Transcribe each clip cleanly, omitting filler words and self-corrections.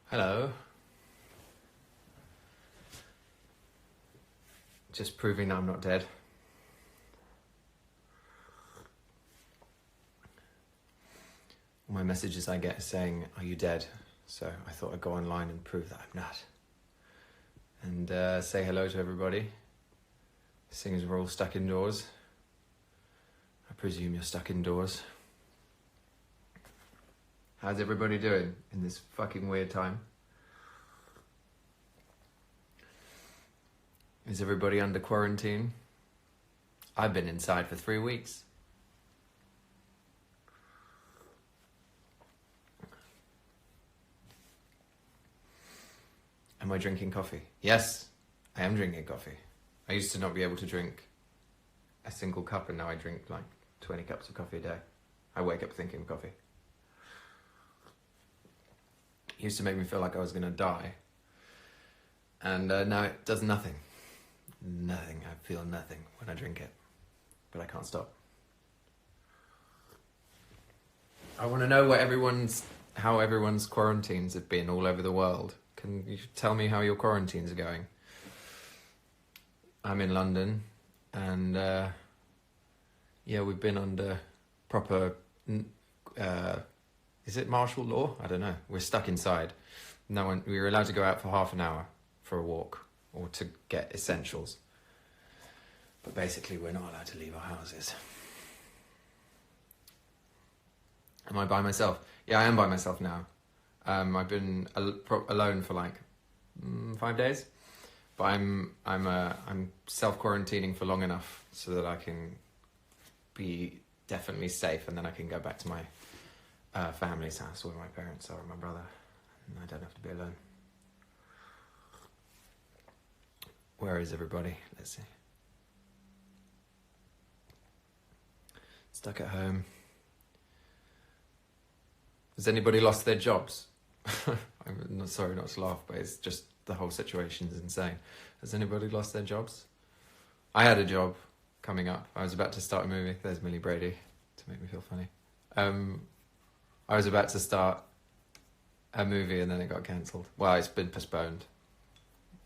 Hello. Just proving that I'm not dead. All my messages I get are saying, "Are you dead?" So I thought I'd go online and prove that I'm not. And say hello to everybody. Seeing as we're all stuck indoors. I presume you're stuck indoors. How's everybody doing in this fucking weird time? Is everybody under quarantine? I've been inside for 3 weeks. Am I drinking coffee? Yes, I am drinking coffee. I used to not be able to drink a single cup, and now I drink like 20 cups of coffee a day. I wake up thinking of coffee. It used to make me feel like I was going to die. And now it does nothing. Nothing. I feel nothing when I drink it. But I can't stop. I want to know how everyone's quarantines have been all over the world. Can you tell me how your quarantines are going? I'm in London, and we've been under proper, is it martial law? I don't know. We're stuck inside. We were allowed to go out for half an hour for a walk or to get essentials. But basically we're not allowed to leave our houses. Am I by myself? Yeah, I am by myself now. I've been alone for like 5 days, but I'm self-quarantining for long enough so that I can be definitely safe, and then I can go back to my family's house where my parents are and my brother, and I don't have to be alone. Where is everybody? Let's see. Stuck at home. Has anybody lost their jobs? I'm not sorry not to laugh, but it's just the whole situation's insane. Has anybody lost their jobs? I had a job coming up. I was about to start a movie. There's Millie Brady to make me feel funny. I was about to start a movie and then it got cancelled. Well, it's been postponed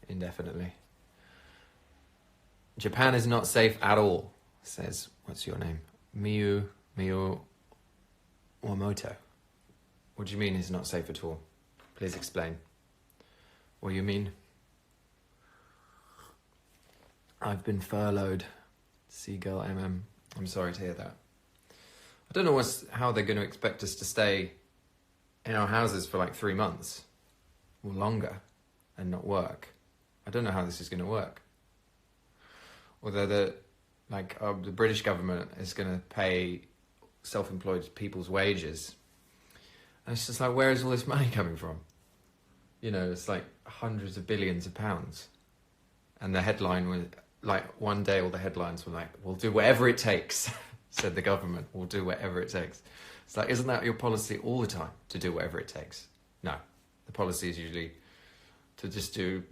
indefinitely. Japan is not safe at all, says, what's your name? Miyu Wamoto. What do you mean it's not safe at all? Please explain. What do you mean? I've been furloughed. Seagull MM. I'm sorry to hear that. I don't know how they're going to expect us to stay in our houses for like 3 months or longer and not work. I don't know how this is going to work. Although the British government is going to pay self-employed people's wages. And it's just like, where is all this money coming from? You know, it's like hundreds of billions of pounds. And the headline was like, one day all the headlines were like, we'll do whatever it takes, said the government. We'll do whatever it takes. It's like, isn't that your policy all the time, to do whatever it takes? No. The policy is usually to just do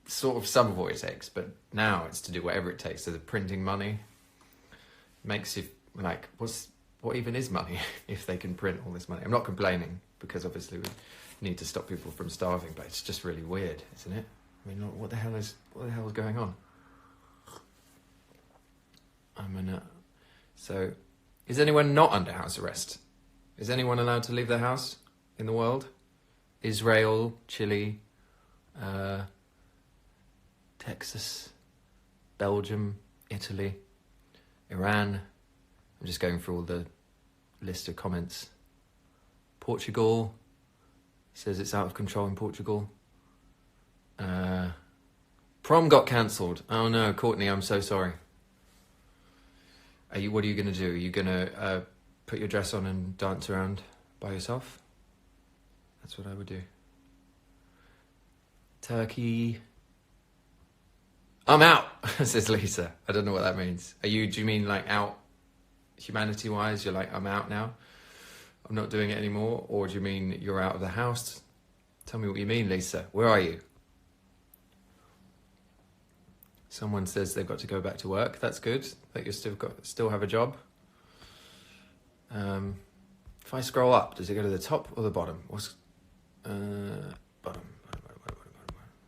sort of some of what it takes, but now it's to do whatever it takes. So the printing money makes you like, what even is money if they can print all this money? I'm not complaining, because obviously we need to stop people from starving, but it's just really weird, isn't it? I mean, what the hell is going on? So, is anyone not under house arrest? Is anyone allowed to leave their house in the world? Israel, Chile, Texas, Belgium, Italy, Iran. I'm just going through all the list of comments. Portugal says it's out of control in Portugal. Prom got cancelled. Oh no, Courtney, I'm so sorry. What are you going to do? Are you going to put your dress on and dance around by yourself? That's what I would do. Turkey. I'm out, says Lisa. I don't know what that means. Do you mean like out humanity-wise? You're like, I'm out now? I'm not doing it anymore? Or do you mean you're out of the house? Tell me what you mean, Lisa. Where are you? Someone says they've got to go back to work. That's good, that you still have a job. If I scroll up, does it go to the top or the bottom?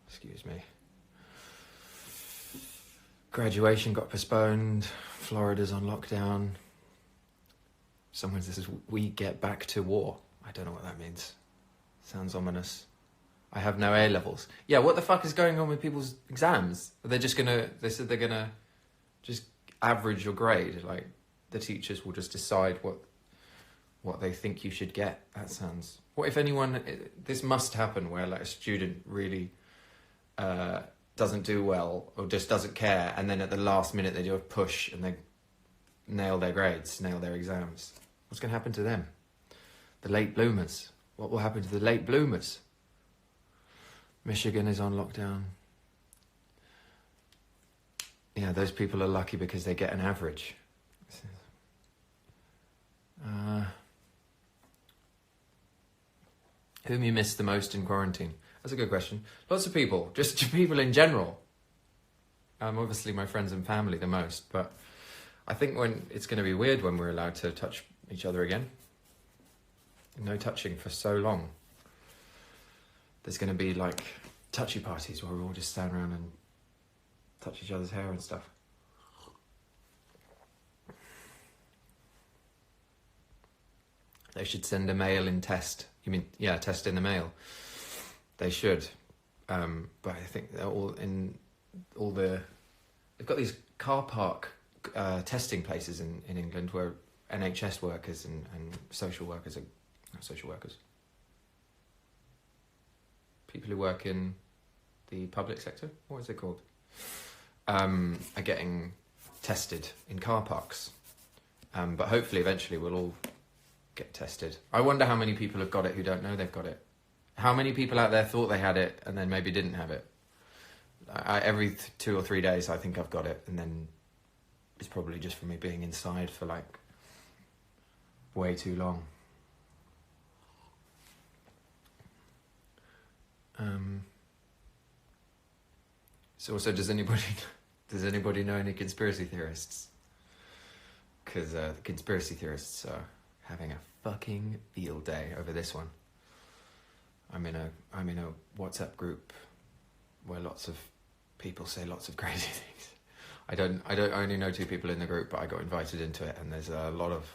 Excuse me. Graduation got postponed. Florida's on lockdown. Someone says, we get back to war. I don't know what that means. Sounds ominous. I have no A levels. Yeah, what the fuck is going on with people's exams? They said they're gonna just average your grade. Like, the teachers will just decide what they think you should get. That sounds... What if this must happen where like a student really doesn't do well or just doesn't care, and then at the last minute they do a push and they nail their grades, nail their exams. What's going to happen to them? The late bloomers. What will happen to the late bloomers? Michigan is on lockdown. Yeah, those people are lucky because they get an average. Whom you miss the most in quarantine? That's a good question. Lots of people, just people in general. Obviously my friends and family the most, but I think it's going to be weird when we're allowed to touch each other again. No touching for so long. There's going to be like touchy parties where we all just stand around and touch each other's hair and stuff. They should send a mail-in test. You mean, yeah, test in the mail. They should. But I think they've got these car park testing places in England where NHS workers and social workers not social workers. People who work in the public sector, what is it called? Are getting tested in car parks. But hopefully eventually we'll all get tested. I wonder how many people have got it who don't know they've got it. How many people out there thought they had it and then maybe didn't have it? Every 2 or 3 days I think I've got it, and then it's probably just from me being inside for like way too long. So also, does anybody know any conspiracy theorists? Because the conspiracy theorists are having a fucking field day over this one. I'm in a WhatsApp group where lots of people say lots of crazy things. I only know 2 people in the group, but I got invited into it, and there's a lot of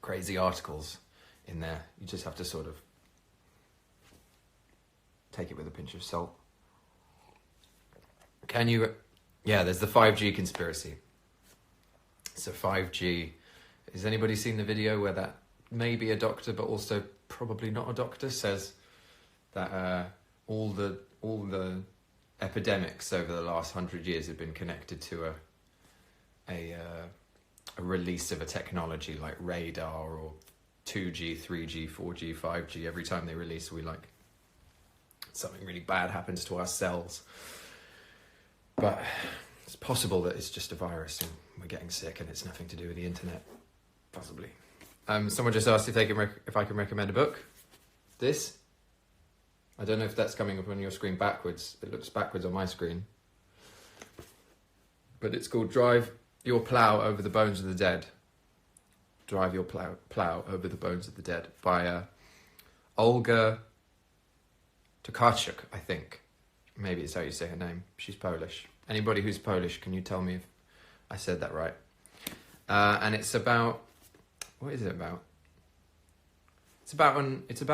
crazy articles in there. You just have to sort of take it with a pinch of salt. There's the 5G conspiracy. So 5G, has anybody seen the video where that maybe a doctor, but also probably not a doctor, says that all the epidemics over the last 100 years have been connected to a release of a technology like radar or 2G, 3G, 4G, 5G. Every time they release, something really bad happens to our cells. But it's possible that it's just a virus and we're getting sick and it's nothing to do with the internet. Possibly. Someone just asked if I can recommend a book. This. I don't know if that's coming up on your screen backwards. It looks backwards on my screen. But it's called Drive Your Plough Over the Bones of the Dead. Drive Your Plough Over the Bones of the Dead by Olga Tokarczuk, I think. Maybe it's how you say her name. She's Polish. Anybody who's Polish, can you tell me if I said that right? And it's about... What is it about? It's about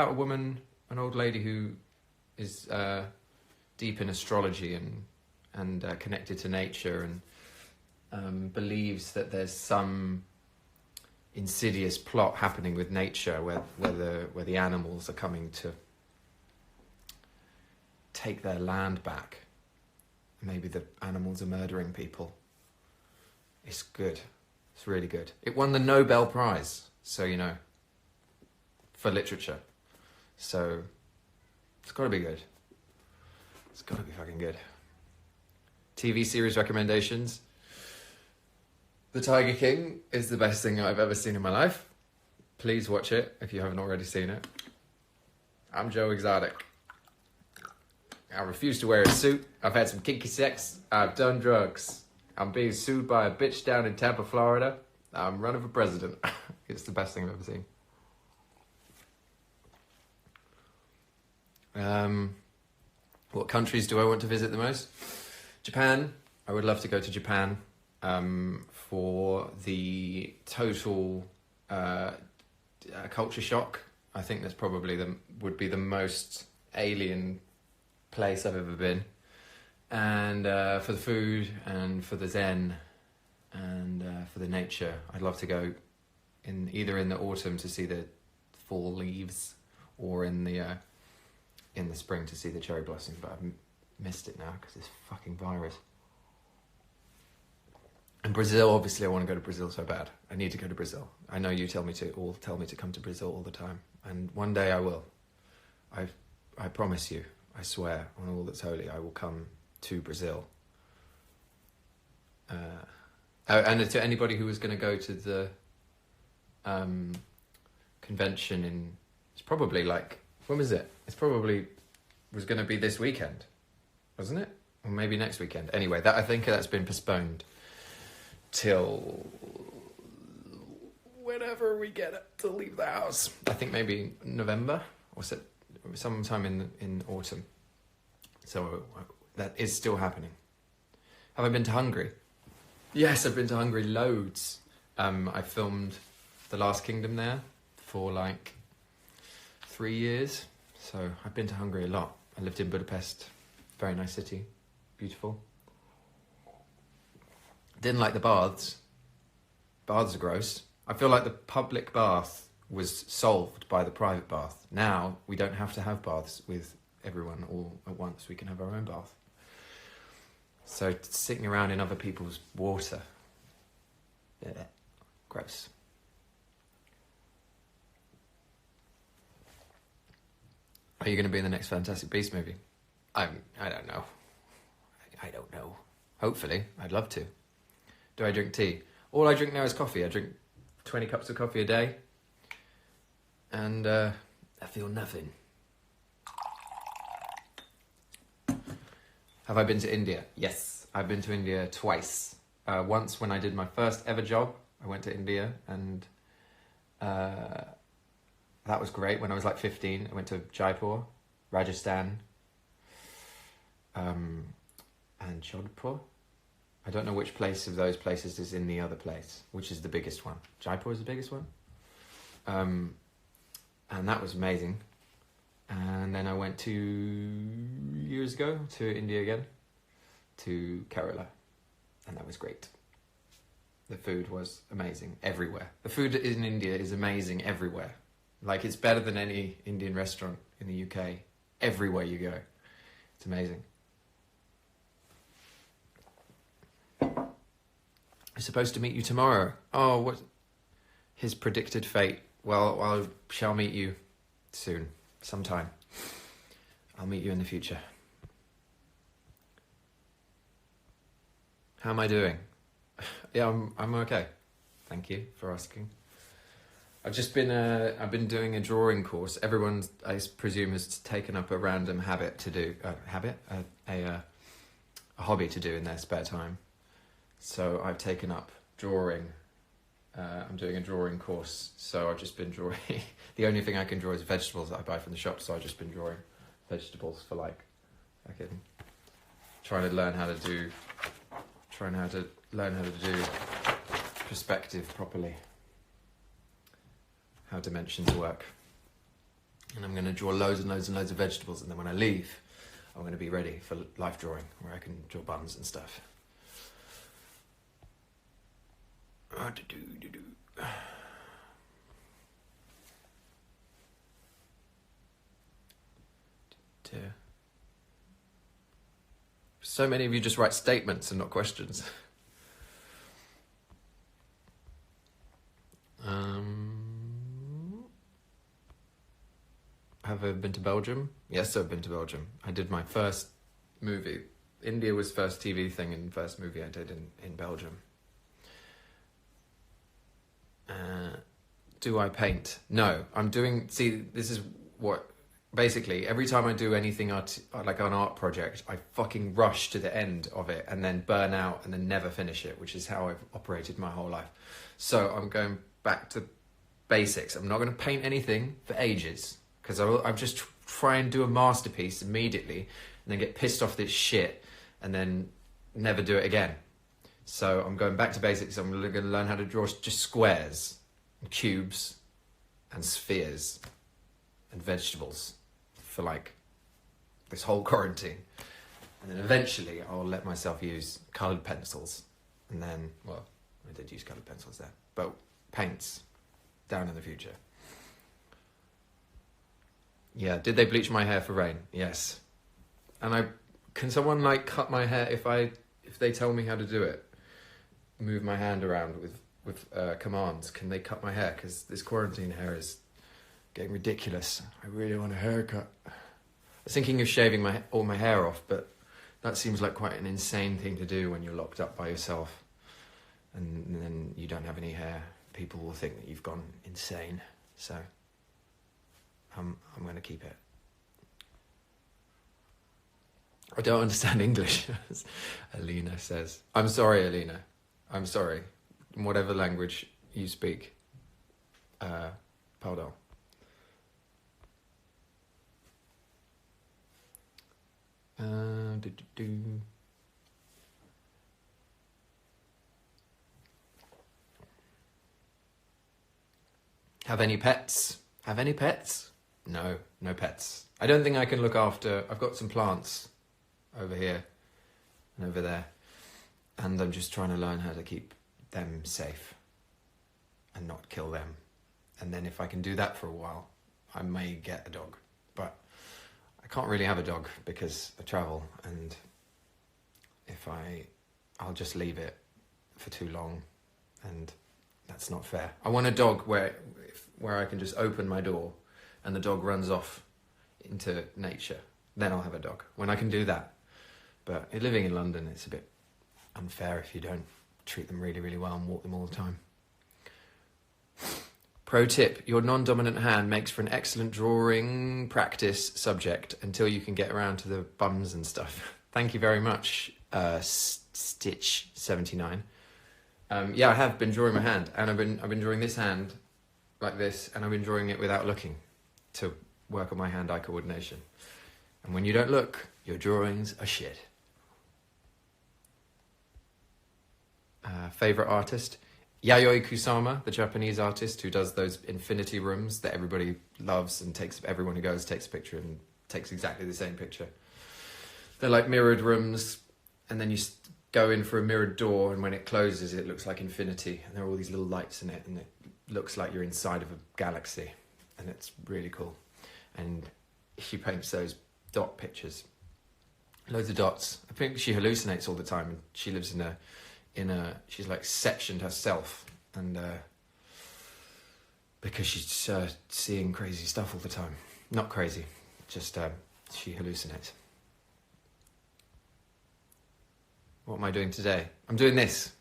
a woman, an old lady who is deep in astrology and connected to nature, and believes that there's some insidious plot happening with nature where the animals are coming to take their land back. Maybe the animals are murdering people. It's good. It's really good. It won the Nobel Prize, so you know, for literature. So it's got to be good. It's got to be fucking good. TV series recommendations. The Tiger King is the best thing I've ever seen in my life. Please watch it if you haven't already seen it. I'm Joe Exotic. I refuse to wear a suit. I've had some kinky sex. I've done drugs. I'm being sued by a bitch down in Tampa, Florida. I'm running for president. It's the best thing I've ever seen. What countries do I want to visit the most? Japan. I would love to go to Japan for the total culture shock. I think that's probably would be the most alien place I've ever been. And for the food and for the zen and for the nature, I'd love to go either in the autumn to see the fall leaves, or in the spring to see the cherry blossom. But I've missed it now because this fucking virus. And Brazil, obviously, I want to go to Brazil so bad. I need to go to Brazil. I know you tell me to come to Brazil all the time, and one day I will. I promise you. I swear on all that's holy, I will come to Brazil. And to anybody who was going to go to the convention it's probably when was it? It's probably was going to be this weekend, wasn't it? Or maybe next weekend. Anyway, I think that's been postponed till whenever we get to leave the house. I think maybe November or sometime in autumn. So that is still happening. Have I been to Hungary? Yes, I've been to Hungary loads. I filmed The Last Kingdom there for 3 years. So I've been to Hungary a lot. I lived in Budapest. Very nice city. Beautiful. Didn't like the baths. Baths are gross. I feel like the public bath was solved by the private bath. Now we don't have to have baths with everyone all at once. We can have our own bath. So sitting around in other people's water, gross. Are you going to be in the next Fantastic Beasts movie? I don't know. I don't know. Hopefully, I'd love to. Do I drink tea? All I drink now is coffee. I drink 20 cups of coffee a day, and I feel nothing. Have I been to India? Yes, I've been to India twice. Once when I did my first ever job, I went to India, and that was great. When I was 15, I went to Jaipur, Rajasthan, and Jodhpur. I don't know which place of those places is in the other place, which is the biggest one. Jaipur is the biggest one. And that was amazing. And then I went 2 years ago to India again, to Kerala, and that was great. The food was amazing everywhere. The food in India is amazing everywhere. It's better than any Indian restaurant in the UK. Everywhere you go. It's amazing. I'm supposed to meet you tomorrow. Oh, what? His predicted fate. Well, I shall meet you soon. Sometime. I'll meet you in the future. How am I doing? Yeah, I'm okay. Thank you for asking. I've been doing a drawing course. Everyone, I presume, has taken up a random habit to do a hobby to do in their spare time. So I've taken up drawing. I'm doing a drawing course, so I've just been drawing. The only thing I can draw is vegetables that I buy from the shop, so I've just been trying to learn how to do perspective properly, how dimensions work. And I'm going to draw loads and loads and loads of vegetables, and then when I leave, I'm going to be ready for life drawing, where I can draw buns and stuff. So many of you just write statements and not questions. Have I been to Belgium? Yes, I've been to Belgium. I did my first movie. India was first TV thing and first movie I did in Belgium. Do I paint? No, this is what, basically, every time I do anything like an art project, I fucking rush to the end of it and then burn out and then never finish it, which is how I've operated my whole life. So I'm going back to basics. I'm not going to paint anything for ages, because I'm just try and do a masterpiece immediately and then get pissed off this shit and then never do it again. So I'm going back to basics. I'm going to learn how to draw just squares and cubes and spheres and vegetables for like this whole quarantine. And then eventually I'll let myself use coloured pencils. And then, well, I did use coloured pencils there, but paints down in the future. Yeah, did they bleach my hair for rain? Yes. And can someone like cut my hair if they tell me how to do it? Move my hand around with commands. Can they cut my hair? Because this quarantine hair is getting ridiculous. I really want a haircut. I was thinking of shaving all my hair off, but that seems like quite an insane thing to do when you're locked up by yourself and then you don't have any hair. People will think that you've gone insane. So I'm going to keep it. I don't understand English, as Alina says. I'm sorry, Alina. I'm sorry. In whatever language you speak. Pardon. Have any pets? Have any pets? No, no pets. I don't think I can look after... I've got some plants over here and over there, and I'm just trying to learn how to keep them safe and not kill them. And then if I can do that for a while, I may get a dog. But I can't really have a dog because I travel, and if I'll just leave it for too long, and that's not fair. I want a dog where I can just open my door and the dog runs off into nature. Then I'll have a dog, when I can do that. But living in London, it's a bit unfair if you don't treat them really, really well and walk them all the time. Pro tip, your non-dominant hand makes for an excellent drawing practice subject until you can get around to the bums and stuff. Thank you very much, Stitch79. Yeah, I have been drawing my hand, and I've been drawing this hand like this, and I've been drawing it without looking to work on my hand-eye coordination. And when you don't look, your drawings are shit. Favorite artist? Yayoi Kusama, the Japanese artist who does those infinity rooms that everybody loves and everyone who goes takes a picture and takes exactly the same picture. They're like mirrored rooms, and then you go in for a mirrored door, and when it closes it looks like infinity, and there are all these little lights in it, and it looks like you're inside of a galaxy, and it's really cool. And she paints those dot pictures, loads of dots. I think she hallucinates all the time, and she lives in a she's like sectioned herself, and because she's seeing crazy stuff all the time. Not crazy, just she hallucinates. What am I doing today? I'm doing this.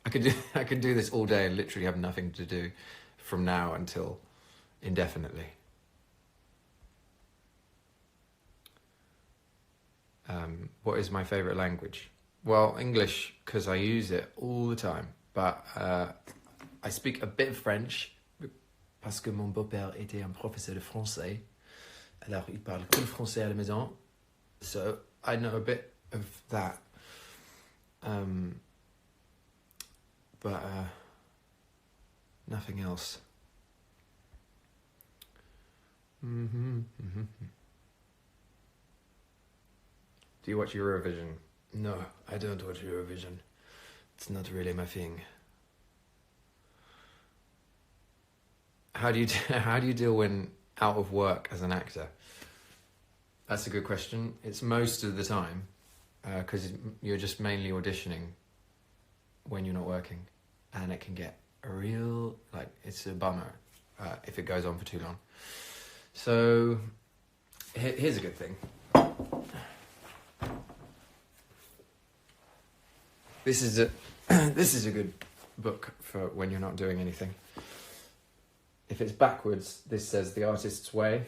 I could do this all day and literally have nothing to do from now until indefinitely. What is my favourite language? Well, English, because I use it all the time. But I speak a bit of French, parce que mon beau-père était un professeur de français. Alors, il parle que le français à la maison. So, I know a bit of that. But nothing else. Do you watch Eurovision? No, I don't watch Eurovision. It's not really my thing. How do you deal when out of work as an actor? That's a good question. It's most of the time, because you're just mainly auditioning when you're not working, and it can get it's a bummer if it goes on for too long. So here's a good thing. This is a good book for when you're not doing anything. If it's backwards, this says The Artist's Way,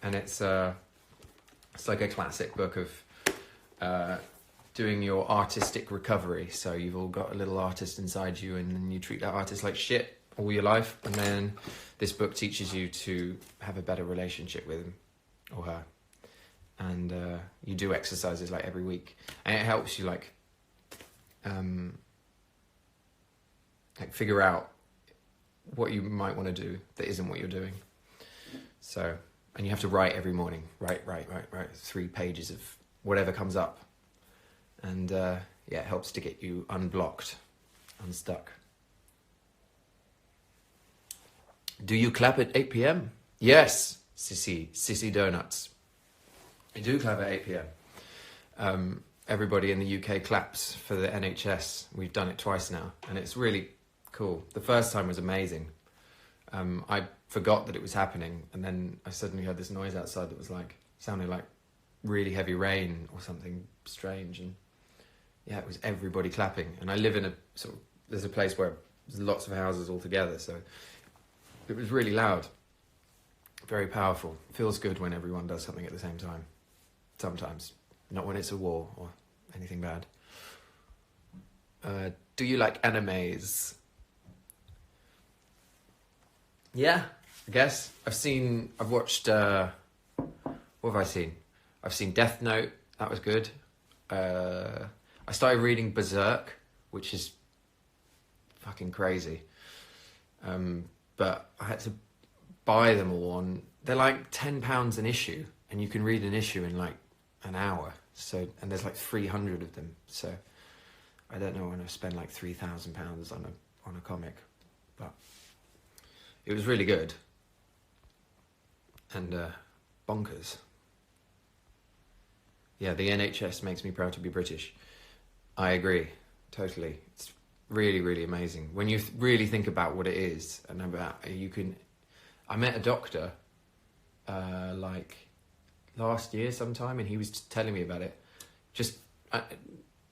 and it's like a classic book of doing your artistic recovery. So you've all got a little artist inside you, and then you treat that artist like shit all your life, and then this book teaches you to have a better relationship with him or her. And you do exercises like every week, and it helps you like figure out what you might want to do that isn't what you're doing. So, and you have to write every morning, write 3 pages of whatever comes up, and yeah, it helps to get you unblocked, unstuck. Do you clap at 8 p.m? Yes, Sissy Donuts. I do clap at 8 p.m. Everybody in the UK claps for the NHS. We've done it twice now, and it's really cool. The first time was amazing. I forgot that it was happening, and then I suddenly heard this noise outside that was like, sounded like really heavy rain or something strange, and yeah, it was everybody clapping. And I live in a sort of, there's a place where there's lots of houses all together, so it was really loud, very powerful. Feels good when everyone does something at the same time. Sometimes, not when it's a war or anything bad. Do you like animes? Yeah, I guess. I've watched, what have I seen? I've seen Death Note, that was good. I started reading Berserk, which is fucking crazy. But I had to buy them all on, they're like £10 an issue, and you can read an issue in like an hour. So, and there's like 300 of them. So I don't know when I spend like £3,000 on a comic, but it was really good. And bonkers. Yeah, the NHS makes me proud to be British. I agree, totally. It's really, really amazing. When you really think about what it is, and about, I met a doctor like last year sometime, and he was telling me about it. Just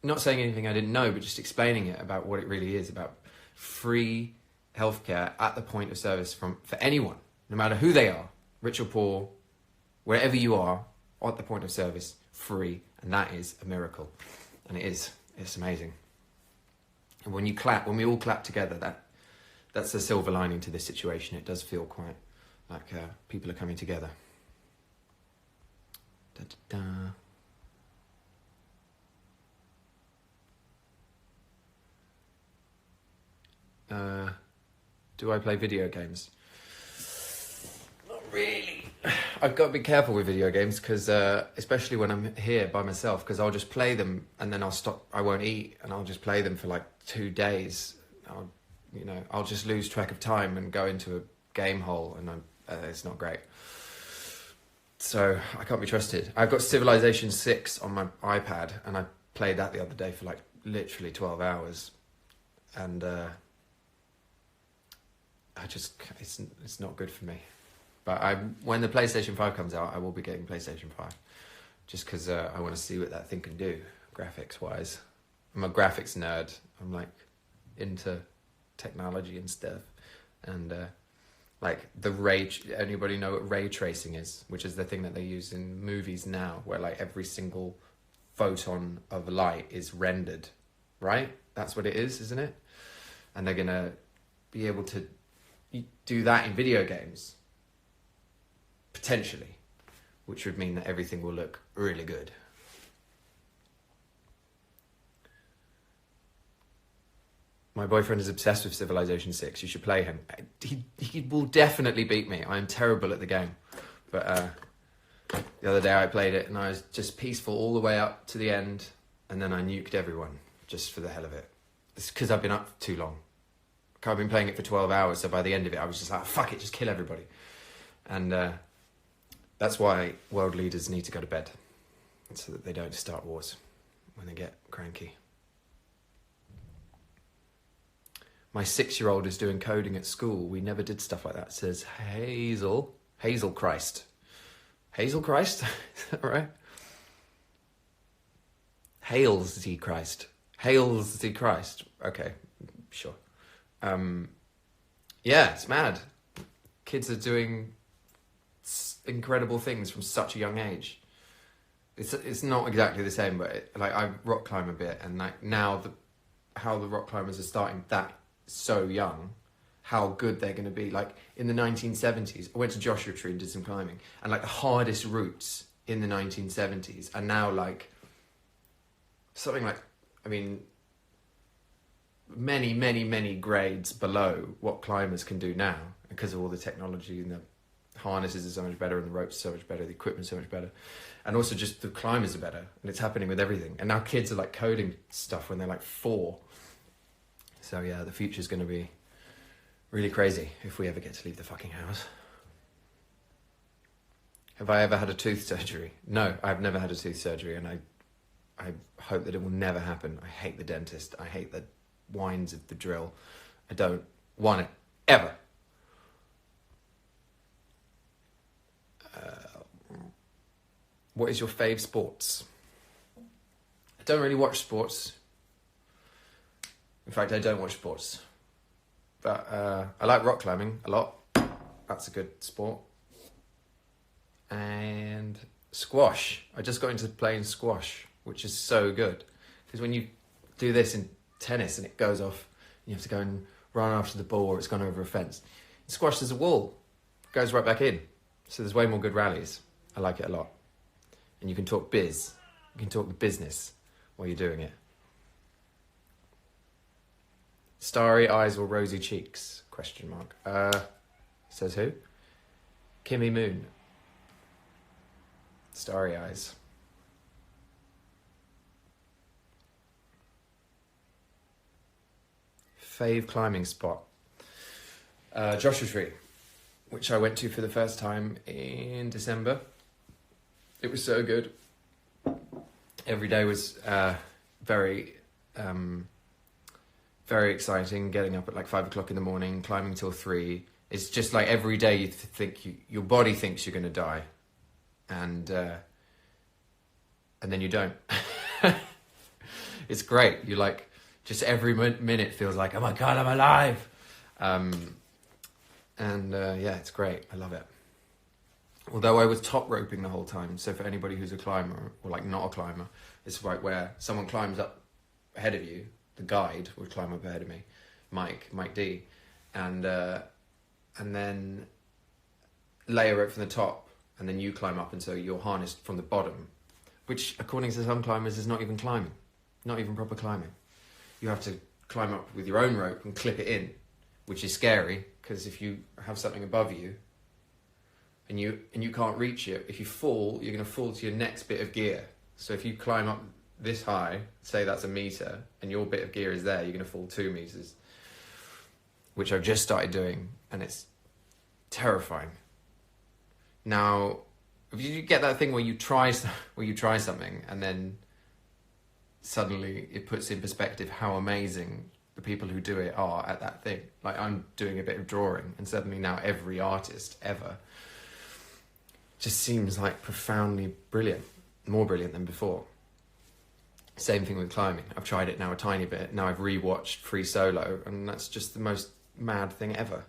not saying anything I didn't know, but just explaining it about what it really is, about free healthcare at the point of service for anyone, no matter who they are, rich or poor, wherever you are, at the point of service, free, and that is a miracle. And it's amazing. And when you clap, when we all clap together, that's the silver lining to this situation. It does feel quite like people are coming together. Da, da, da. Do I play video games? Not really. I've got to be careful with video games, because especially when I'm here by myself, because I'll just play them and then I'll stop. I won't eat, and I'll just play them for like 2 days. I'll just lose track of time and go into a game hole, and it's not great. So I can't be trusted. I've got Civilization 6 on my iPad, and I played that the other day for like literally 12 hours, and it's not good for me. But when the PlayStation 5 comes out, I will be getting PlayStation 5, just because I want to see what that thing can do, graphics-wise. I'm a graphics nerd. I'm like into technology and stuff, and like anybody know what ray tracing is? Which is the thing that they use in movies now, where like every single photon of light is rendered, right? That's what it is, isn't it? And they're gonna be able to do that in video games, potentially, which would mean that everything will look really good. My boyfriend is obsessed with Civilization 6. You should play him. He will definitely beat me. I'm terrible at the game. But the other day I played it, and I was just peaceful all the way up to the end, and then I nuked everyone just for the hell of it. It's because I've been up too long. I've been playing it for 12 hours, so by the end of it I was just like, fuck it, just kill everybody. And that's why world leaders need to go to bed, so that they don't start wars when they get cranky. My 6-year-old is doing coding at school. We never did stuff like that, says Hazel Christ. Hazel Christ? Is that right? Hails thee Christ. Hails thee Christ. Okay, sure. Yeah, it's mad. Kids are doing incredible things from such a young age. It's not exactly the same, but I rock climb a bit, and like now how the rock climbers are starting that so young, how good they're going to be. Like in the 1970s, I went to Joshua Tree and did some climbing, and like the hardest routes in the 1970s are now like something like, I mean, many grades below what climbers can do now because of all the technology, and the harnesses are so much better, and the ropes are so much better, the equipment's so much better, and also just the climbers are better, and it's happening with everything. And now kids are like coding stuff when they're like 4. So yeah, the future's going to be really crazy if we ever get to leave the fucking house. Have I ever had a tooth surgery? No, I've never had a tooth surgery, and I hope that it will never happen. I hate the dentist. I hate the whines of the drill. I don't want it, ever. What is your fave sports? I don't really watch sports. In fact, I don't watch sports. But I like rock climbing a lot. That's a good sport. And squash. I just got into playing squash, which is so good. Because when you do this in tennis and it goes off, you have to go and run after the ball, or it's gone over a fence. In squash, there's a wall. It goes right back in. So there's way more good rallies. I like it a lot. And you can talk biz. You can talk business while you're doing it. Starry eyes or rosy cheeks? Question mark. Says who? Kimmy Moon. Starry eyes. Fave climbing spot. Joshua Tree, which I went to for the first time in December. It was so good. Every day was very exciting. Getting up at like 5 o'clock in the morning, climbing till 3. It's just like every day you think your body thinks you're going to die, and then you don't. It's great. You like just every minute feels like, oh my god, I'm alive. Yeah, it's great. I love it. Although I was top roping the whole time, so for anybody who's a climber or like not a climber, it's right where someone climbs up ahead of you. The guide would climb up ahead of me, Mike D, and then lay a rope from the top, and then you climb up, and so you're harnessed from the bottom, which according to some climbers is not even climbing, not even proper climbing. You have to climb up with your own rope and clip it in, which is scary because if you have something above you and you can't reach it, if you fall, you're going to fall to your next bit of gear. So if you climb up this high, say that's 1 meter, and your bit of gear is there, you're going to fall 2 meters, which I've just started doing, and it's terrifying. Now, if you get that thing where you try something and then suddenly it puts in perspective how amazing the people who do it are at that thing. Like I'm doing a bit of drawing, and suddenly now every artist ever just seems like profoundly brilliant, more brilliant than before. Same thing with climbing. I've tried it now a tiny bit. Now I've rewatched Free Solo, and that's just the most mad thing ever.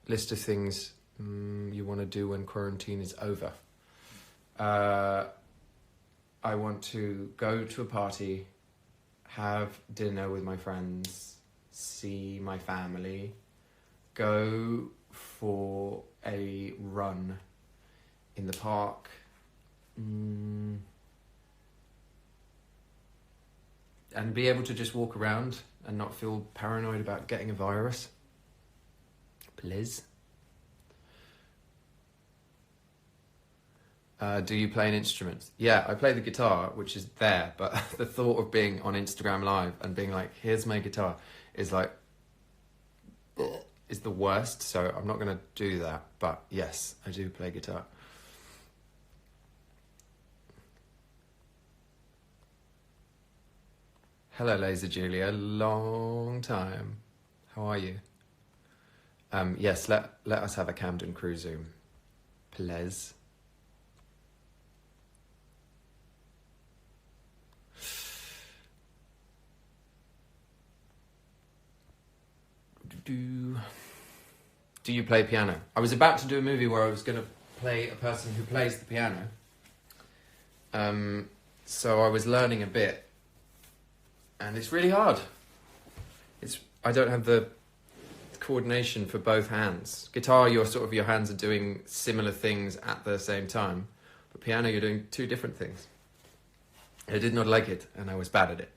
List of things you want to do when quarantine is over. I want to go to a party, have dinner with my friends, see my family, go for a run in the park, and be able to just walk around and not feel paranoid about getting a virus. Please. Do you play an instrument? Yeah, I play the guitar, which is there, but the thought of being on Instagram Live and being like, here's my guitar, is like, is the worst, so I'm not going to do that. But yes, I do play guitar. Hello, Laser Julia. Long time. How are you? Yes, let us have a Camden Crew Zoom. Please. Do you play piano? I was about to do a movie where I was going to play a person who plays the piano. So I was learning a bit, and it's really hard. I don't have the coordination for both hands. Guitar, your hands are doing similar things at the same time, but piano, you're doing two different things. I did not like it, and I was bad at it.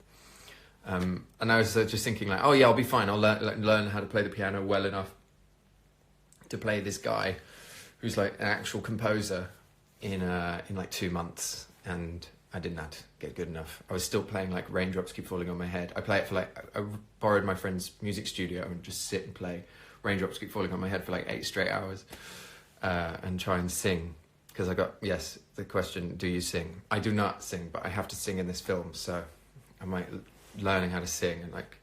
And I was just thinking like, oh yeah, I'll be fine. I'll learn how to play the piano well enough to play this guy who's like an actual composer in like 2 months, and I did not get good enough. I was still playing like Raindrops Keep Falling on My Head. I play it for I borrowed my friend's music studio and just sit and play Raindrops Keep Falling on My Head for like 8 straight hours and try and sing. Because the question, do you sing? I do not sing, but I have to sing in this film, so I'm like learning how to sing and like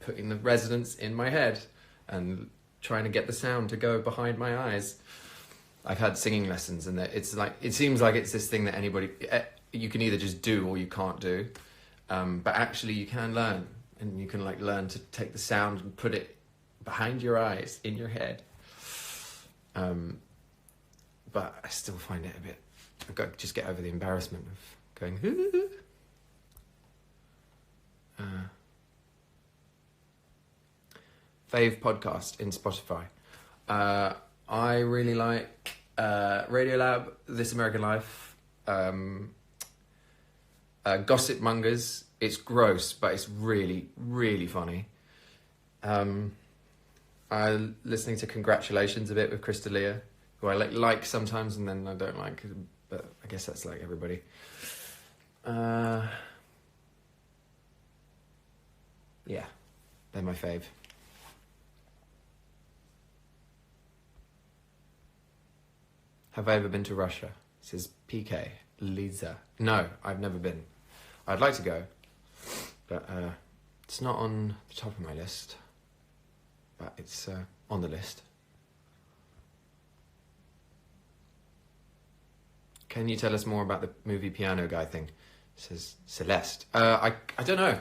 putting the resonance in my head and trying to get the sound to go behind my eyes. I've had singing lessons, and it's like, it seems like it's this thing that anybody, you can either just do or you can't do, but actually you can learn, and you can like learn to take the sound and put it behind your eyes in your head. But I still find it a bit, I've got to just get over the embarrassment of going fave podcast in Spotify. I really like Radiolab, This American Life, Gossip Mongers. It's gross, but it's really, really funny. I'm listening to Congratulations a bit with Chris D'Elia, who I like sometimes, and then I don't like, but I guess that's like everybody. Yeah, they're my fave. Have I ever been to Russia? Says PK. Lisa. No, I've never been. I'd like to go, but it's not on the top of my list. But it's on the list. Can you tell us more about the movie Piano Guy thing? Says Celeste. I don't know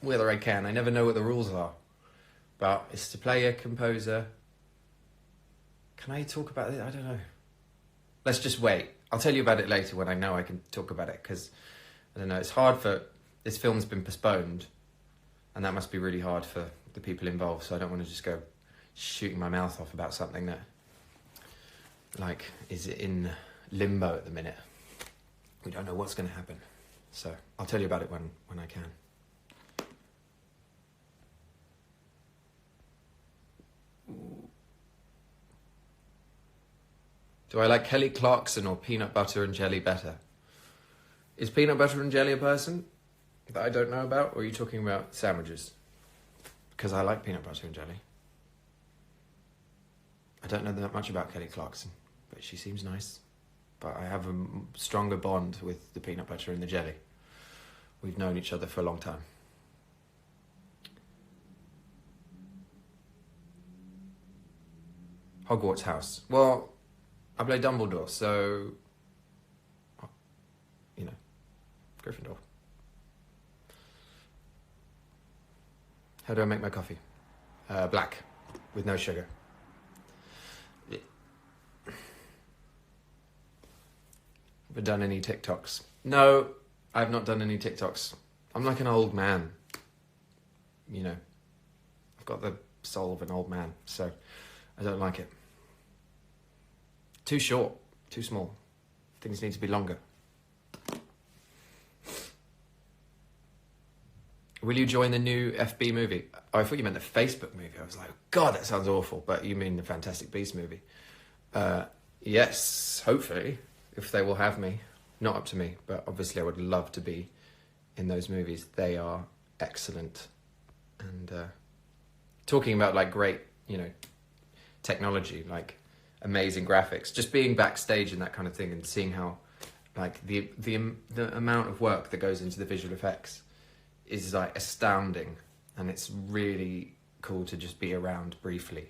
whether I can. I never know what the rules are. But it's to play a composer. Can I talk about it? I don't know. Let's just wait. I'll tell you about it later when I know I can talk about it, because, I don't know, it's hard for... This film's been postponed, and that must be really hard for the people involved, so I don't want to just go shooting my mouth off about something that, like, is in limbo at the minute. We don't know what's going to happen. So I'll tell you about it when I can. Do I like Kelly Clarkson or peanut butter and jelly better? Is peanut butter and jelly a person that I don't know about, or are you talking about sandwiches? Because I like peanut butter and jelly. I don't know that much about Kelly Clarkson, but she seems nice. But I have a stronger bond with the peanut butter and the jelly. We've known each other for a long time. Hogwarts house. Well, I play Dumbledore, so, you know, Gryffindor. How do I make my coffee? Black, with no sugar. Ever done any TikToks? No, I've not done any TikToks. I'm like an old man. You know, I've got the soul of an old man, so I don't like it. Too short, too small. Things need to be longer. Will you join the new FB movie? Oh, I thought you meant the Facebook movie. I was like, God, that sounds awful. But you mean the Fantastic Beasts movie? Yes, hopefully, if they will have me. Not up to me, but obviously I would love to be in those movies. They are excellent. And talking about like great, you know, technology, like amazing graphics, just being backstage and that kind of thing, and seeing how like the amount of work that goes into the visual effects is like astounding, and it's really cool to just be around briefly.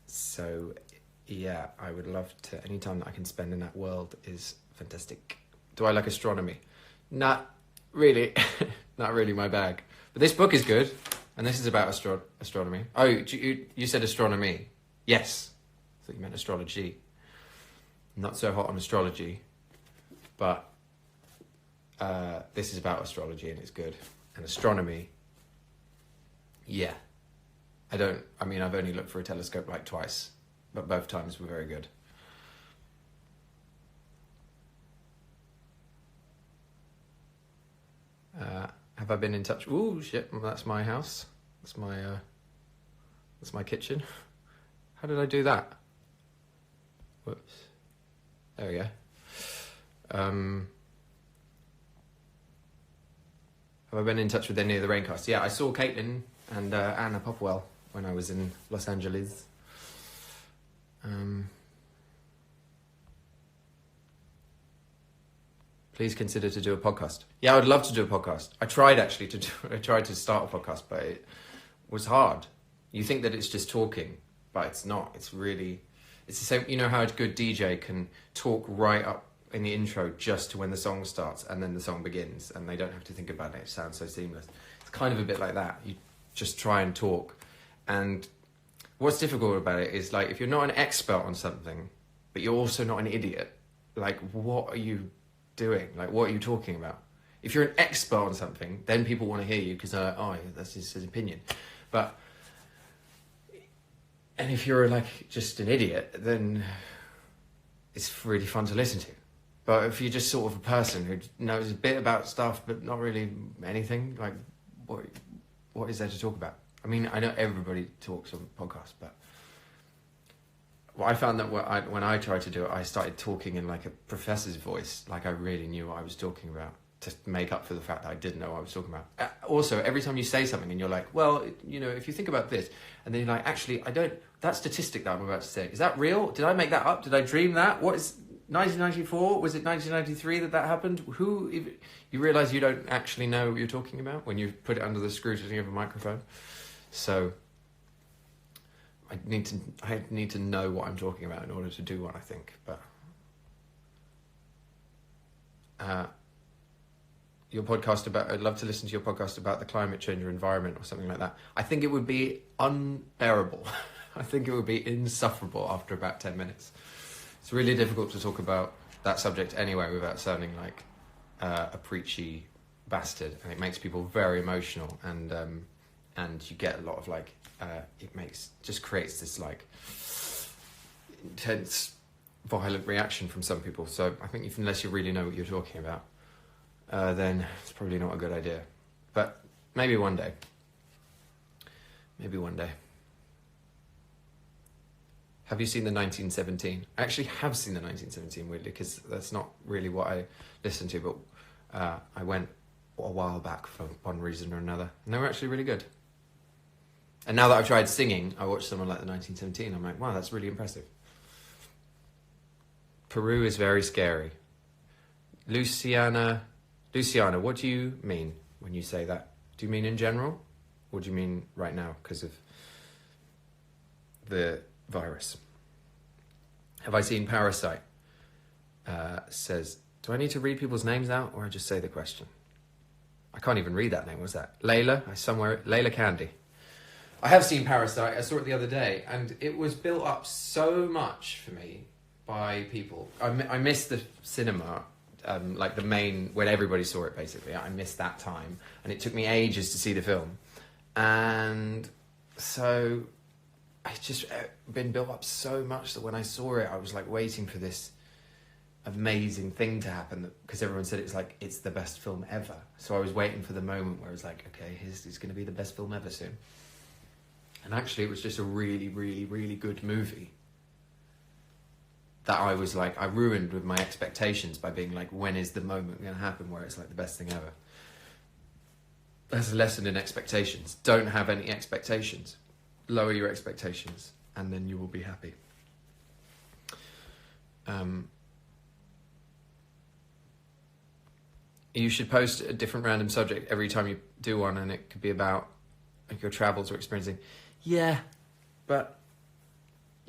So yeah, I would love to. Any time that I can spend in that world is fantastic. Do I like astronomy? Not really. Not really my bag. But this book is good, and this is about astronomy. Oh, you said astronomy. Yes. I thought you meant astrology. I'm not so hot on astrology, but this is about astrology and it's good. And astronomy, yeah. I've only looked for a telescope like twice, but both times were very good. Have I been in touch? Ooh, shit, that's my house. That's my kitchen. How did I do that? Whoops. There we go. Have I been in touch with any of the Raincasts? Yeah, I saw Caitlin and Anna Popwell when I was in Los Angeles. Please consider to do a podcast. Yeah, I would love to do a podcast. I tried to start a podcast, but it was hard. You think that it's just talking, but it's not. It's the same. You know how a good DJ can talk right up in the intro just to when the song starts and then the song begins and they don't have to think about it. It sounds so seamless. It's kind of a bit like that. You just try and talk. And what's difficult about it is, like, if you're not an expert on something, but you're also not an idiot, like, what are you doing? Like, what are you talking about? If you're an expert on something, then people want to hear you because they're like, oh, that's his opinion. And if you're like just an idiot, then it's really fun to listen to. But if you're just sort of a person who knows a bit about stuff but not really anything, like, what is there to talk about? I mean, I know everybody talks on podcasts, but I found that when I tried to do it, I started talking in like a professor's voice, like I really knew what I was talking about, to make up for the fact that I didn't know what I was talking about. Also, every time you say something and you're like, well, you know, if you think about this, and then you're like, actually, that statistic that I'm about to say, is that real? Did I make that up? Did I dream that? What is 1994? Was it 1993 that happened? You realise you don't actually know what you're talking about when you put it under the scrutiny of a microphone. So I need to know what I'm talking about in order to do what I think. But your podcast I'd love to listen to your podcast about the climate change or environment or something like that. I think it would be unbearable. I think it would be insufferable after about 10 minutes. It's really difficult to talk about that subject anyway without sounding like a preachy bastard, and it makes people very emotional, and you get a lot of like just creates this like intense violent reaction from some people. So I think unless you really know what you're talking about, then it's probably not a good idea. But maybe one day. Have you seen the 1917? I actually have seen the 1917, weirdly, because that's not really what I listened to, but I went a while back for one reason or another, and they were actually really good. And now that I've tried singing, I watched someone like the 1917, I'm like, wow, that's really impressive. Peru is very scary. Luciana, what do you mean when you say that? Do you mean in general? Or do you mean right now because of the virus? Have I seen Parasite? Says, do I need to read people's names out or I just say the question? I can't even read that name. What's that? Layla Candy. I have seen Parasite. I saw it the other day, and it was built up so much for me by people. I missed the cinema, like the main, when everybody saw it, basically. I missed that time, and it took me ages to see the film. And so it's just been built up so much that when I saw it, I was like waiting for this amazing thing to happen, because everyone said it's the best film ever. So I was waiting for the moment where it was like, okay, it's going to be the best film ever soon. And actually it was just a really, really, really good movie that I was like, I ruined with my expectations by being like, when is the moment going to happen where it's like the best thing ever? That's a lesson in expectations. Don't have any expectations. Lower your expectations and then you will be happy. You should post a different random subject every time you do one, and it could be about like your travels or experiencing. Yeah, but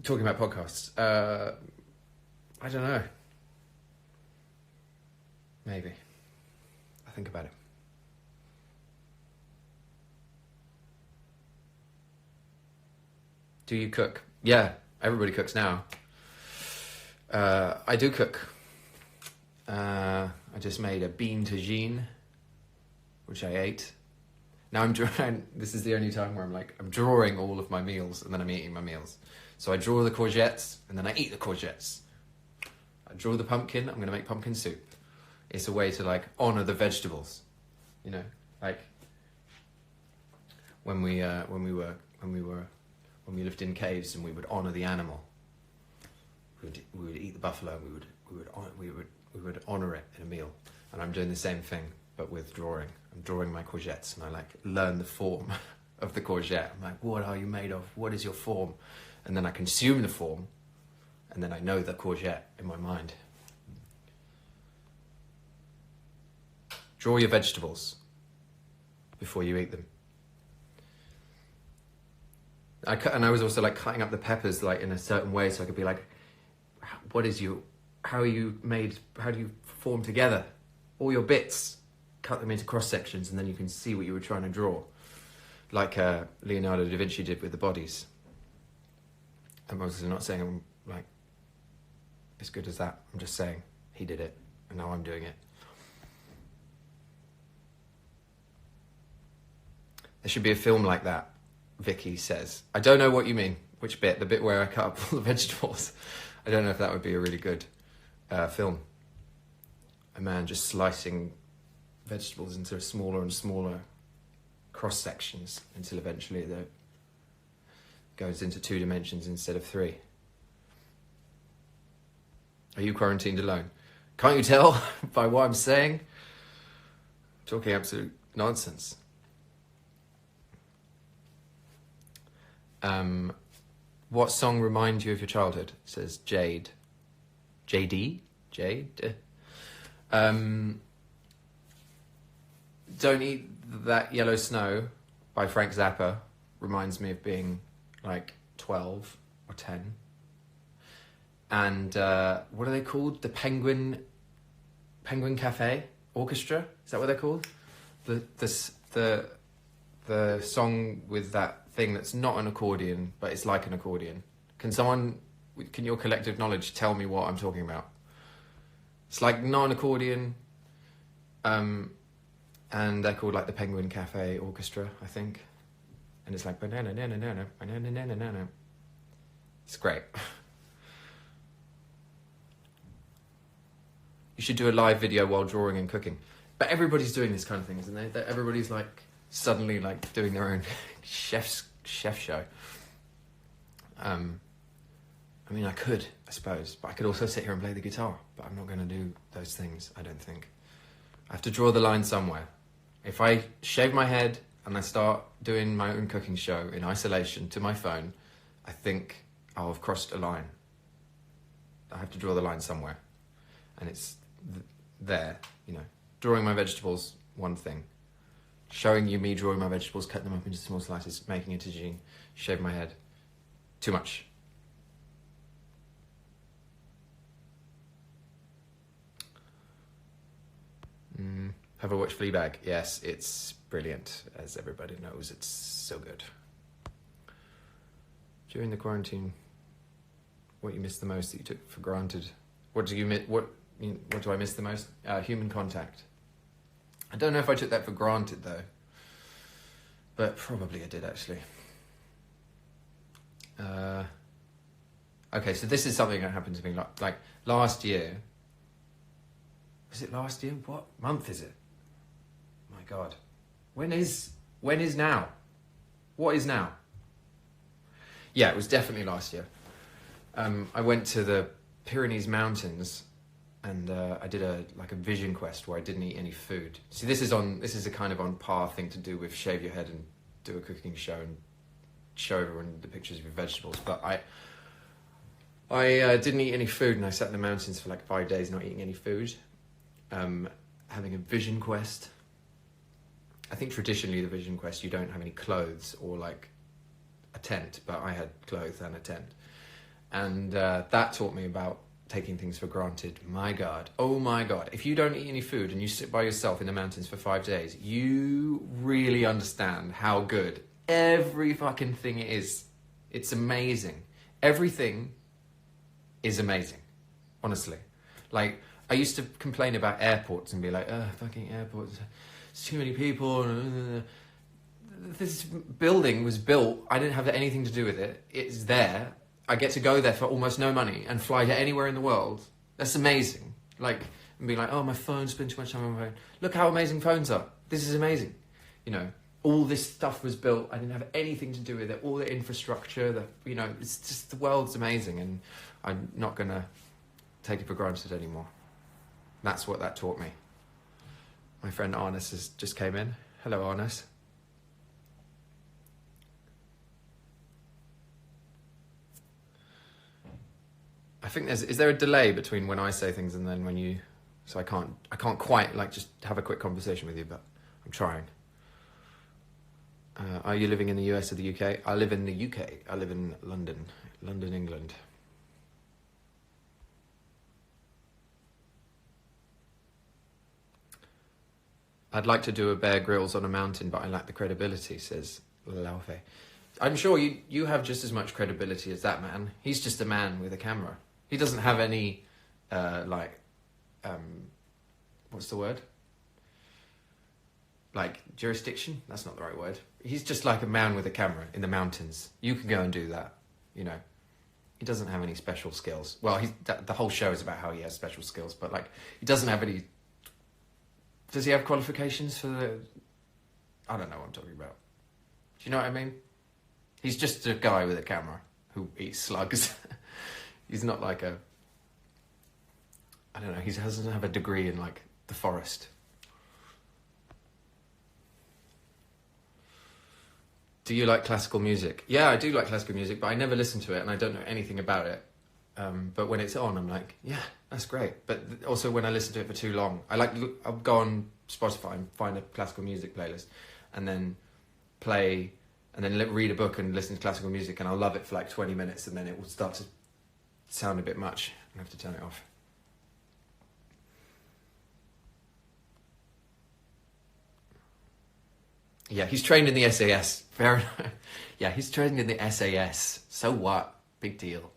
talking about podcasts, I don't know. Maybe. I'll think about it. Do you cook? Yeah, everybody cooks now. I do cook. I just made a bean tagine, which I ate. Now I'm drawing, this is the only time where I'm drawing all of my meals and then I'm eating my meals. So I draw the courgettes and then I eat the courgettes. I draw the pumpkin, I'm gonna make pumpkin soup. It's a way to honor the vegetables, when we lived in caves and we would honor the animal. We would eat the buffalo and we would honor it in a meal. And I'm doing the same thing, but with drawing. I'm drawing my courgettes and I learn the form of the courgette. I'm like, what are you made of? What is your form? And then I consume the form and then I know the courgette in my mind. Draw your vegetables before you eat them. And I was also cutting up the peppers in a certain way so I could be how do you form together? All your bits, cut them into cross sections and then you can see what you were trying to draw. Like Leonardo da Vinci did with the bodies. I'm obviously not saying I'm as good as that. I'm just saying he did it and now I'm doing it. There should be a film like that, Vicky says. I don't know what you mean. Which bit? The bit where I cut up all the vegetables. I don't know if that would be a really good film. A man just slicing vegetables into smaller and smaller cross sections until eventually it goes into 2 dimensions instead of 3. Are you quarantined alone? Can't you tell by what I'm saying? I'm talking absolute nonsense. What song reminds you of your childhood? Says Jade. JD? Jade? Don't Eat That Yellow Snow by Frank Zappa reminds me of being 12 or 10. And what are they called? The Penguin Cafe Orchestra? Is that what they're called? The song with that thing that's not an accordion, but it's like an accordion. Can your collective knowledge tell me what I'm talking about? It's not an accordion, and they're called the Penguin Cafe Orchestra, I think. And it's banana, banana, banana, banana, banana, banana. It's great. You should do a live video while drawing and cooking. But everybody's doing this kind of thing, isn't they? Everybody's suddenly doing their own chef show. I could, I suppose, but I could also sit here and play the guitar, but I'm not going to do those things, I don't think. I have to draw the line somewhere. If I shave my head and I start doing my own cooking show in isolation to my phone, I think I'll have crossed a line. I have to draw the line somewhere. And it's there, Drawing my vegetables, one thing. Showing you me drawing my vegetables, cutting them up into small slices, making a tagine, shave my head. Too much. Have I watched Fleabag? Yes, it's brilliant. As everybody knows, it's so good. During the quarantine, what you missed the most that you took for granted? What do I miss the most? Human contact. I don't know if I took that for granted though, but probably I did actually. Okay, so this is something that happened to me like last year. Was it last year? What month is it? My God. When is now? What is now? Yeah, it was definitely last year. I went to the Pyrenees Mountains and I did a vision quest where I didn't eat any food. See, this is a kind of on par thing to do with shave your head and do a cooking show and show everyone the pictures of your vegetables. But I didn't eat any food and I sat in the mountains for 5 days not eating any food, having a vision quest. I think traditionally the vision quest, you don't have any clothes or a tent, but I had clothes and a tent. And that taught me about taking things for granted. My God. Oh my God. If you don't eat any food and you sit by yourself in the mountains for 5 days, you really understand how good every fucking thing is. It's amazing. Everything is amazing. Honestly. Like, I used to complain about airports and be like, fucking airports, it's too many people. This building was built, I didn't have anything to do with it. It's there. I get to go there for almost no money and fly to anywhere in the world. That's amazing. Like, and be like, oh, my phone, spend too much time on my phone. Look how amazing phones are. This is amazing. You know, all this stuff was built. I didn't have anything to do with it. All the infrastructure, it's just, the world's amazing, and I'm not going to take it for granted anymore. That's what that taught me. My friend Arnis has just came in. Hello, Arnis. I think is there a delay between when I say things and then when you, so I can't quite like just have a quick conversation with you, but I'm trying. Are you living in the US or the UK? I live in the UK. I live in London, England. I'd like to do a Bear Grylls on a mountain, but I lack the credibility, says Laufe. I'm sure you have just as much credibility as that man. He's just a man with a camera. He doesn't have any, what's the word? Like, jurisdiction? That's not the right word. He's just like a man with a camera in the mountains. You can go and do that, you know. He doesn't have any special skills. Well, the whole show is about how he has special skills, but, like, he doesn't have any... Does he have qualifications for the... I don't know what I'm talking about. Do you know what I mean? He's just a guy with a camera who eats slugs. He's not like a... I don't know, he doesn't have a degree in, like, the forest. Do you like classical music? Yeah, I do like classical music, but I never listen to it and I don't know anything about it. But when it's on, I'm like, yeah, that's great. But also when I listen to it for too long, I'll go on Spotify and find a classical music playlist and then play and then read a book and listen to classical music, and I'll love it for like 20 minutes and then it will start to sound a bit much. I have to turn it off. Yeah, he's trained in the SAS. Fair enough. Yeah, he's trained in the SAS. So what? Big deal.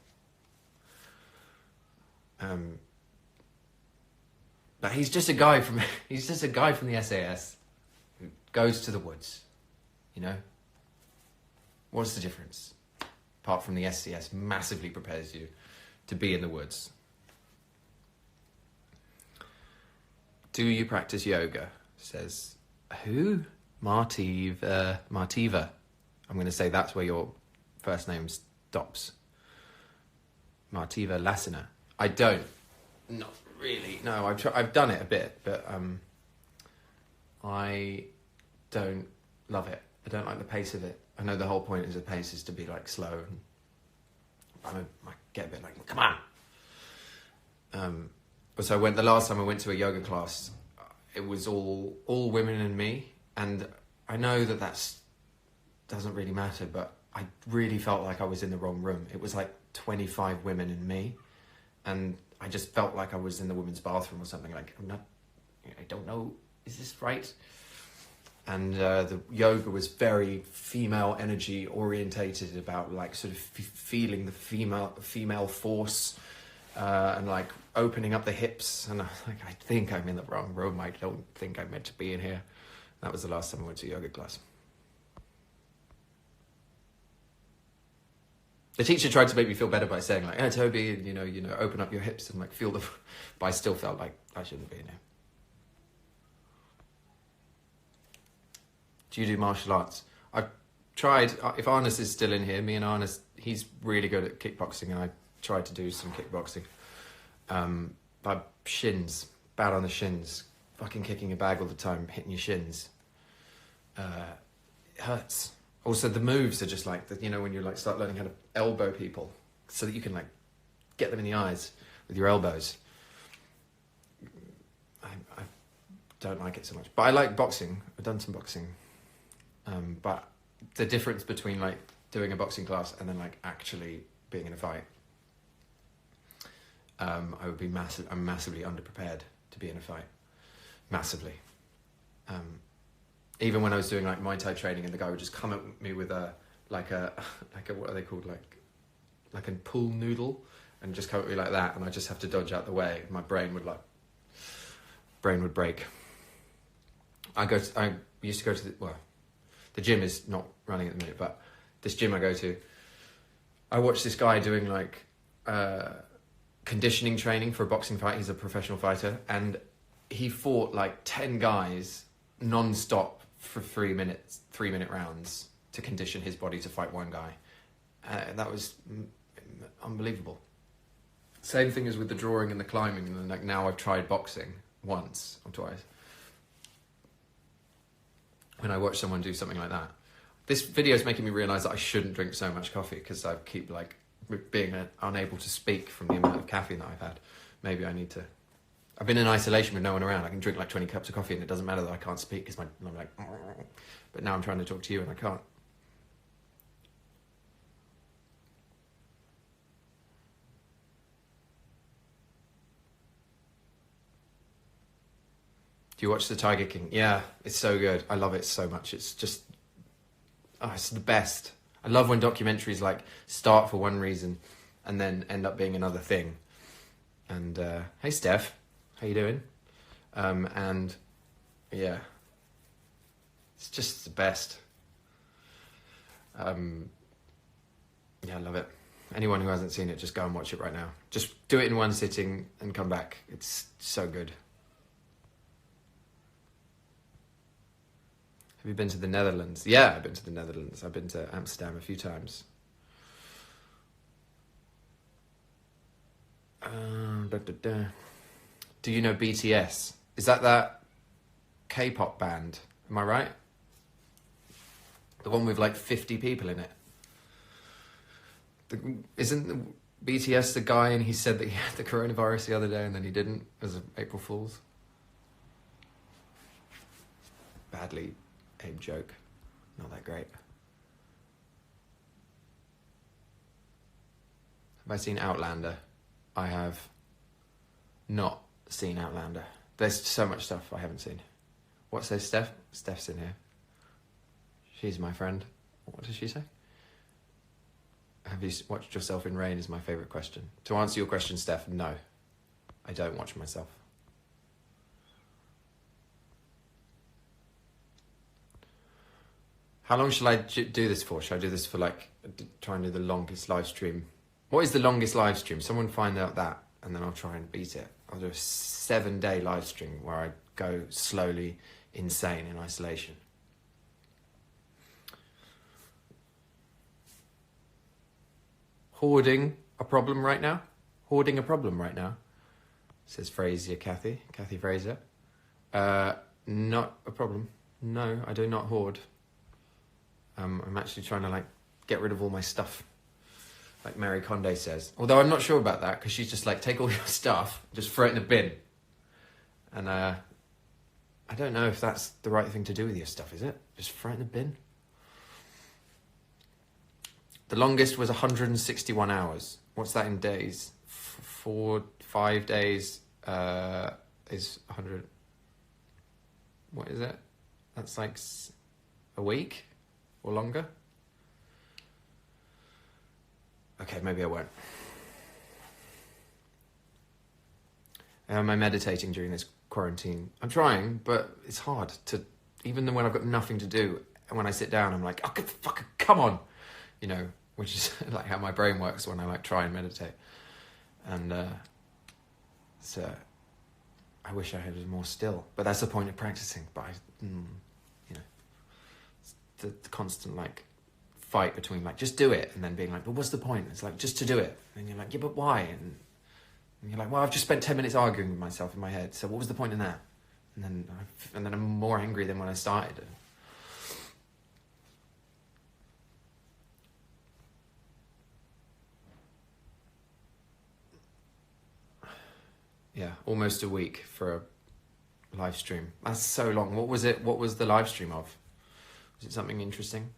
But he's just a guy from the SAS who goes to the woods. You know? What's the difference? Apart from the SCS massively prepares you to be in the woods. Do you practice yoga? Says who? Martiva. I'm going to say that's where your first name stops. Martiva Lassina. I don't. Not really. No, I've done it a bit, but I don't love it. I don't like the pace of it. I know the whole point of the pace is to be like slow, and I get a bit like, come on. So the last time I went to a yoga class, it was all women and me. And I know that doesn't really matter, but I really felt like I was in the wrong room. It was like 25 women and me, and I just felt like I was in the women's bathroom or something. Like, I don't know, is this right? And the yoga was very female energy orientated, about like sort of feeling the female force and like opening up the hips. And I was like, I think I'm in the wrong room. I don't think I'm meant to be in here. That was the last time I went to a yoga class. The teacher tried to make me feel better by saying like, "Oh, Toby, and, you know, open up your hips and like feel the," but I still felt like I shouldn't be in here. Do you do martial arts? I've tried. If Arnis is still in here, me and Arnis, he's really good at kickboxing, and I tried to do some kickboxing. But shins, bad on the shins. Fucking kicking a bag all the time, hitting your shins. It hurts. Also, the moves are just like, when you like start learning how to elbow people so that you can like get them in the eyes with your elbows. I don't like it so much. But I like boxing. I've done some boxing. But the difference between like doing a boxing class and then like actually being in a fight, I'm massively underprepared to be in a fight. Massively. Even when I was doing like Muay Thai training, and the guy would just come at me with a what are they called, like a pool noodle, and just come at me like that, and I just have to dodge out the way. My brain would break. I used to go to the gym is not running at the minute, but this gym I go to, I watched this guy doing like conditioning training for a boxing fight. He's a professional fighter, and he fought like 10 guys non-stop for 3-minute rounds to condition his body to fight one guy. That was unbelievable. Same thing as with the drawing and the climbing, and like now I've tried boxing once or twice. When I watch someone do something like that, this video is making me realise that I shouldn't drink so much coffee, because I keep like being unable to speak from the amount of caffeine that I've had. Maybe I need to. I've been in isolation with no one around. I can drink like 20 cups of coffee and it doesn't matter that I can't speak because I'm like, but now I'm trying to talk to you and I can't. Do you watch The Tiger King? Yeah, it's so good. I love it so much. It's just, it's the best. I love when documentaries like start for one reason and then end up being another thing. And hey, Steph, how you doing? And yeah, it's just the best. Yeah, I love it. Anyone who hasn't seen it, just go and watch it right now. Just do it in one sitting and come back. It's so good. Have you been to the Netherlands? Yeah, I've been to the Netherlands. I've been to Amsterdam a few times. Do you know BTS? Is that K-pop band? Am I right? The one with like 50 people in it. Isn't BTS the guy, and he said that he had the coronavirus the other day and then he didn't as an April Fool's? Badly aimed joke. Not that great. Have I seen Outlander? I have not seen Outlander. There's so much stuff I haven't seen. What says Steph? Steph's in here. She's my friend. What does she say? Have you watched yourself in Rain is my favourite question. To answer your question, Steph, no. I don't watch myself. How long shall I do this for? Shall I do this for like, try and do the longest live stream? What is the longest live stream? Someone find out that, and then I'll try and beat it. I'll do a 7-day live stream where I go slowly insane in isolation. Hoarding a problem right now? Hoarding a problem right now? Says Fraser, Kathy Fraser. Not a problem. No, I do not hoard. I'm actually trying to like get rid of all my stuff, like Mary Condé says. Although I'm not sure about that, because she's just like, take all your stuff, just throw it in a bin. And I don't know if that's the right thing to do with your stuff, is it? Just throw it in the bin? The longest was 161 hours. What's that in days? 5 days is 100. What is it? That's like a week or longer. Okay, maybe I won't. Am I meditating during this quarantine? I'm trying, but it's hard to, even when I've got nothing to do, and when I sit down, I'm like, oh, come on, you know, which is like how my brain works when I like try and meditate. And so I wish I had it more still, but that's the point of practicing. But you know, it's the constant like fight between like, just do it, and then being like, but what's the point? It's like, just to do it. And you're like, yeah, but why? And you're like, well, I've just spent 10 minutes arguing with myself in my head, so what was the point in that? And then I'm more angry than when I started. Yeah, almost a week for a live stream. That's so long. What was it? What was the live stream of? Was it something interesting?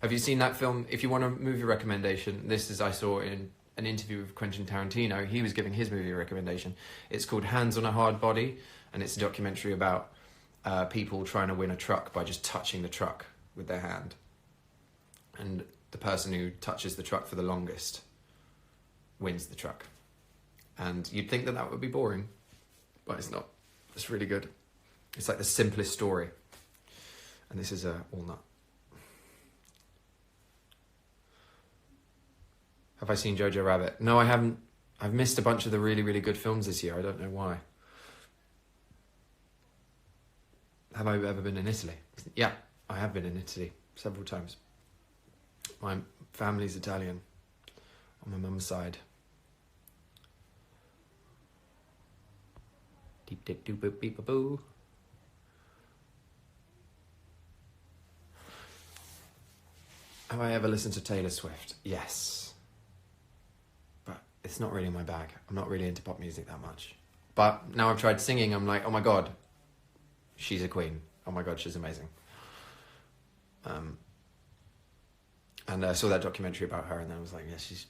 Have you seen that film? If you want a movie recommendation, I saw in an interview with Quentin Tarantino. He was giving his movie recommendation. It's called Hands on a Hard Body, and it's a documentary about people trying to win a truck by just touching the truck with their hand. And the person who touches the truck for the longest wins the truck. And you'd think that that would be boring, but it's not. It's really good. It's like the simplest story. And this is a walnut. Have I seen Jojo Rabbit? No, I haven't. I've missed a bunch of the really, really good films this year. I don't know why. Have I ever been in Italy? Yeah, I have been in Italy several times. My family's Italian on my mum's side. Deep dip doop boop beep boo. Have I ever listened to Taylor Swift? Yes. But it's not really my bag. I'm not really into pop music that much. But now I've tried singing, I'm like, oh my God, she's a queen. Oh my God, she's amazing. And I saw that documentary about her and then I was like, yeah, she's,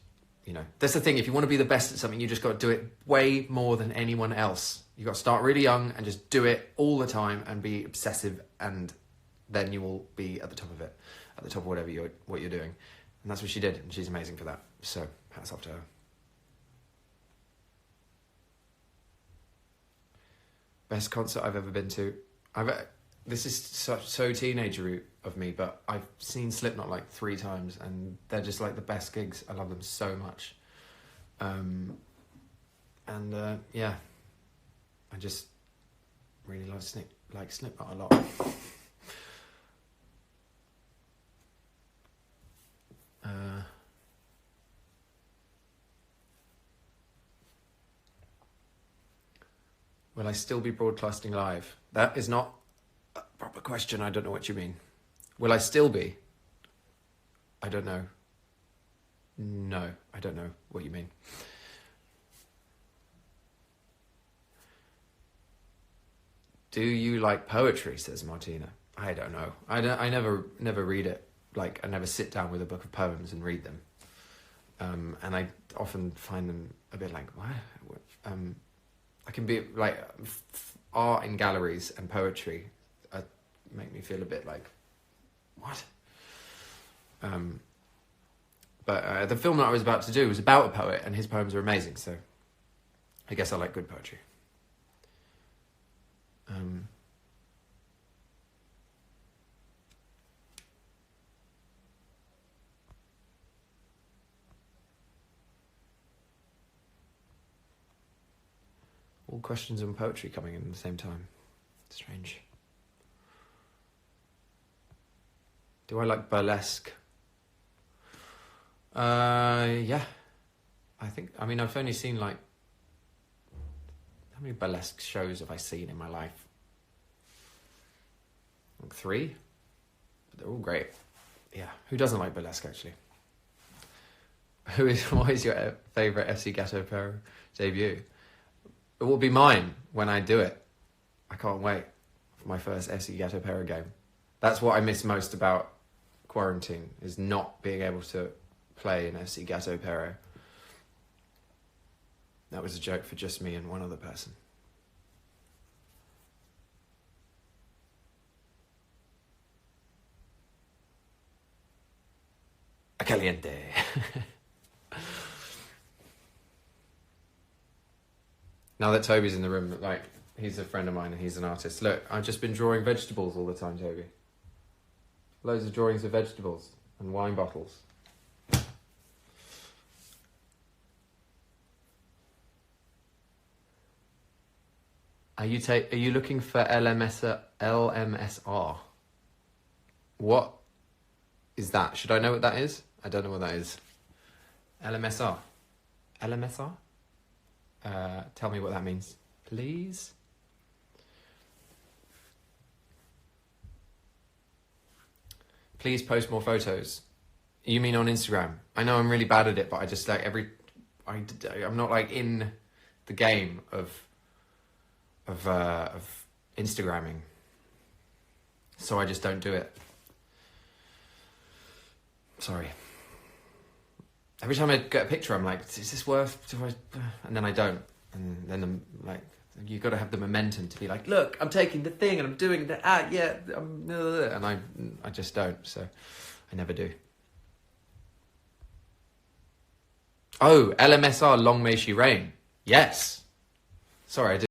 you know, that's the thing. If you want to be the best at something, you just got to do it way more than anyone else. You got to start really young and just do it all the time and be obsessive, and then you will be at the top of it, at the top of what you're doing. And that's what she did, and she's amazing for that. So hats off to her. Best concert I've ever been to. This is so teenager of me, but I've seen Slipknot like 3 times, and they're just like the best gigs. I love them so much. Yeah, I just really like Slipknot a lot. Will I still be broadcasting live? That is not a proper question. I don't know what you mean. Will I still be? I don't know. No, I don't know what you mean. Do you like poetry, says Martina. I don't know. I never read it. Like, I never sit down with a book of poems and read them. And I often find them a bit like, what? I can be like, art in galleries and poetry make me feel a bit like, what? But the film that I was about to do was about a poet, and his poems are amazing, so I guess I like good poetry. All questions on poetry coming in at the same time. Strange. Do I like burlesque? Yeah. I mean, I've only seen like... How many burlesque shows have I seen in my life? Like 3? But they're all great. Yeah. Who doesn't like burlesque, actually? What is your favourite FC Ghetto Pro debut? It will be mine when I do it. I can't wait for my first FC Ghetto Pero game. That's what I miss most about quarantine, is not being able to play in FC Ghetto Pero. That was a joke for just me and one other person. A caliente. Now that Toby's in the room, like, he's a friend of mine and he's an artist. Look, I've just been drawing vegetables all the time, Toby. Loads of drawings of vegetables and wine bottles. Are you looking for LMSR? What is that? Should I know what that is? I don't know what that is. LMSR? LMSR? Tell me what that means, please. Please post more photos. You mean on Instagram? I know I'm really bad at it, but I just like I'm not like in the game of Instagramming, so I just don't do it. Sorry. Every time I get a picture, I'm like, is this worth? And then I don't. And then I'm like, you got to have the momentum to be like, look, I'm taking the thing and I'm doing that. And I just don't. So I never do. Oh, LMSR, Long May She Reign. Yes. Sorry, I